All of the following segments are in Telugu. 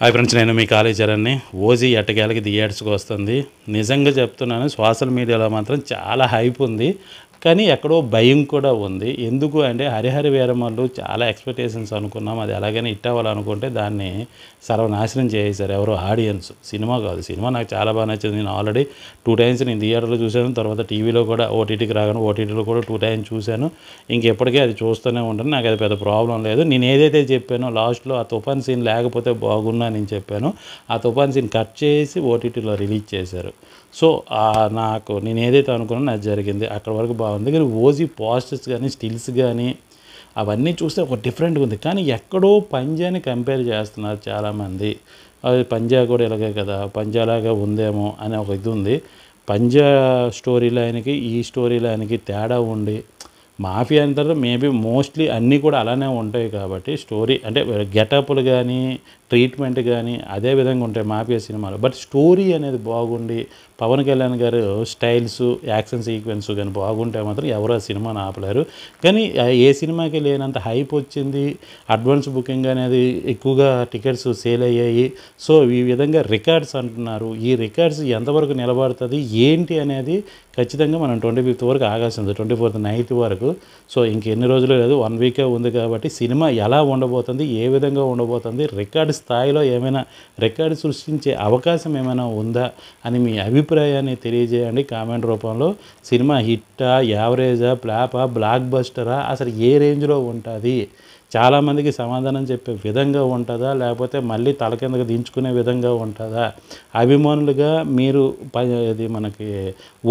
హాయ్ ఫ్రెండ్స్, నేను మీ కాలేజీని ఓజీ ఎట్టకేలకి థియేటర్స్కి వస్తుంది. నిజంగా చెప్తున్నాను, సోషల్ మీడియాలో మాత్రం చాలా హైప్ ఉంది. కానీ ఎక్కడో భయం కూడా ఉంది. ఎందుకు అంటే హరిహర వీరమల్లు చాలా ఎక్స్పెక్టేషన్స్ అనుకున్నాం. అది ఎలాగైనా హిట్ అవ్వాలనుకుంటే దాన్ని సర్వనాశనం చేసేసారు ఎవరో ఆడియన్స్. సినిమా కాదు, సినిమా నాకు చాలా బాగా నచ్చింది. నేను ఆల్రెడీ 2 టైమ్స్ నేను థియేటర్లో చూశాను. తర్వాత టీవీలో కూడా ఓటీటీకి రాగానే ఓటీటీలో కూడా 2 టైమ్స్ చూశాను. ఇంకెప్పటికీ అది చూస్తూనే ఉంటాను. నాకు అది పెద్ద ప్రాబ్లం లేదు. నేను ఏదైతే చెప్పానో లాస్ట్లో ఆ తుఫాన్ సీన్ లేకపోతే బాగున్నా నేను చెప్పాను. ఆ తుఫాన్ సీన్ కట్ చేసి ఓటీటీలో రిలీజ్ చేశారు. సో నాకు నేను ఏదైతే అనుకున్నానో అది జరిగింది. అక్కడ వరకు బాగుంది. కానీ ఓజీ పోస్టర్స్ కానీ స్టిల్స్ కానీ అవన్నీ చూస్తే ఒక డిఫరెంట్గా ఉంది. కానీ ఎక్కడో పంజాని కంపేర్ చేస్తున్నారు చాలామంది. అది పంజా కూడా ఇలాగే కదా, పంజాలాగా ఉందేమో అనే ఒక ఇది ఉంది. పంజా స్టోరీ లైన్కి ఈ స్టోరీ లైన్కి తేడా ఉండి, మాఫియా అంటారు మేబీ మోస్ట్లీ అన్నీ కూడా అలానే ఉంటాయి. కాబట్టి స్టోరీ అంటే గెటప్లు కానీ ట్రీట్మెంట్ కానీ అదే విధంగా ఉంటాయి మాఫియా సినిమాలు. బట్ స్టోరీ అనేది బాగుండి పవన్ కళ్యాణ్ గారు స్టైల్స్ యాక్షన్ సీక్వెన్స్ కానీ బాగుంటే మాత్రం ఎవరు ఆ సినిమాని ఆపలేరు. కానీ ఏ సినిమాకి లేనంత హైప్ వచ్చింది. అడ్వాన్స్ బుకింగ్ అనేది ఎక్కువగా టికెట్స్ సేల్ అయ్యాయి. సో ఈ విధంగా రికార్డ్స్ అంటున్నారు. ఈ రికార్డ్స్ ఎంతవరకు నిలబడుతుంది ఏంటి అనేది ఖచ్చితంగా మనం 25th వరకు ఆగాల్సింది, 24th నైట్ వరకు. సో ఇంకెన్ని రోజులు లేదు, 1 వీకే ఉంది. కాబట్టి సినిమా ఎలా ఉండబోతుంది, ఏ విధంగా ఉండబోతుంది, రికార్డు స్థాయిలో ఏమైనా రికార్డు సృష్టించే అవకాశం ఏమైనా ఉందా అని మీ అభిప్రాయాన్ని తెలియజేయండి కామెంట్ రూపంలో. సినిమా హిట్టా, యావరేజా, ఫ్లాపా, బ్లాక్ బస్టరా, అసలు ఏ రేంజ్లో ఉంటుంది, చాలామందికి సమాధానం చెప్పే విధంగా ఉంటుందా, లేకపోతే మళ్ళీ తల కిందకు దించుకునే విధంగా ఉంటుందా, అభిమానులుగా మీరు ఇది మనకి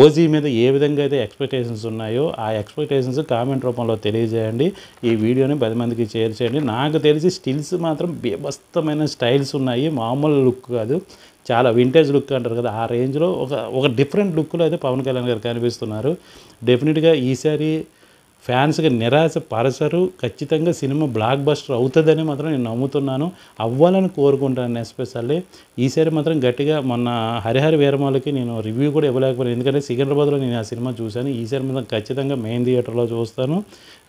ఓజీ మీద ఏ విధంగా అయితే ఎక్స్పెక్టేషన్స్ ఉన్నాయో ఆ ఎక్స్పెక్టేషన్స్ కామెంట్ రూపంలో తెలియజేయండి. ఈ వీడియోని 10 మందికి షేర్ చేయండి. నాకు తెలిసి స్టిల్స్ మాత్రం బీభత్సమైన స్టైల్స్ ఉన్నాయి, మామూలు లుక్ కాదు, చాలా వింటేజ్ లుక్ అంటారు కదా, ఆ రేంజ్లో ఒక డిఫరెంట్ లుక్లో అయితే పవన్ కళ్యాణ్ గారు కనిపిస్తున్నారు. డెఫినెట్గా ఈసారి ఫ్యాన్స్కి నిరాశ పరచరు. ఖచ్చితంగా సినిమా బ్లాక్ బస్టర్ అవుతుందని మాత్రం నేను నమ్ముతున్నాను, అవ్వాలని కోరుకుంటాను. ఎస్పెషల్లీ ఈసారి మాత్రం గట్టిగా మొన్న హరిహర వీరమల్లుకి నేను రివ్యూ కూడా ఇవ్వలేకపోయాను, ఎందుకంటే సికింద్రాబాద్లో నేను ఆ సినిమా చూశాను. ఈసారి మాత్రం ఖచ్చితంగా మెయిన్ థియేటర్లో చూస్తాను,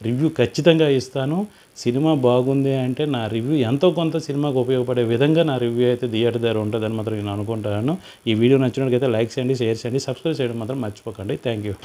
రివ్యూ ఖచ్చితంగా ఇస్తాను. సినిమా బాగుంది అంటే నా రివ్యూ ఎంతో కొంత సినిమాకు ఉపయోగపడే విధంగా నా రివ్యూ అయితే థియేటర్ దగ్గర ఉంటుందని మాత్రం నేను అనుకుంటాను. ఈ వీడియో నచ్చినట్లయితే లైక్ చేయండి, షేర్ చేయండి, సబ్స్క్రైబ్ చేయడం మాత్రం మర్చిపోకండి. Thank you.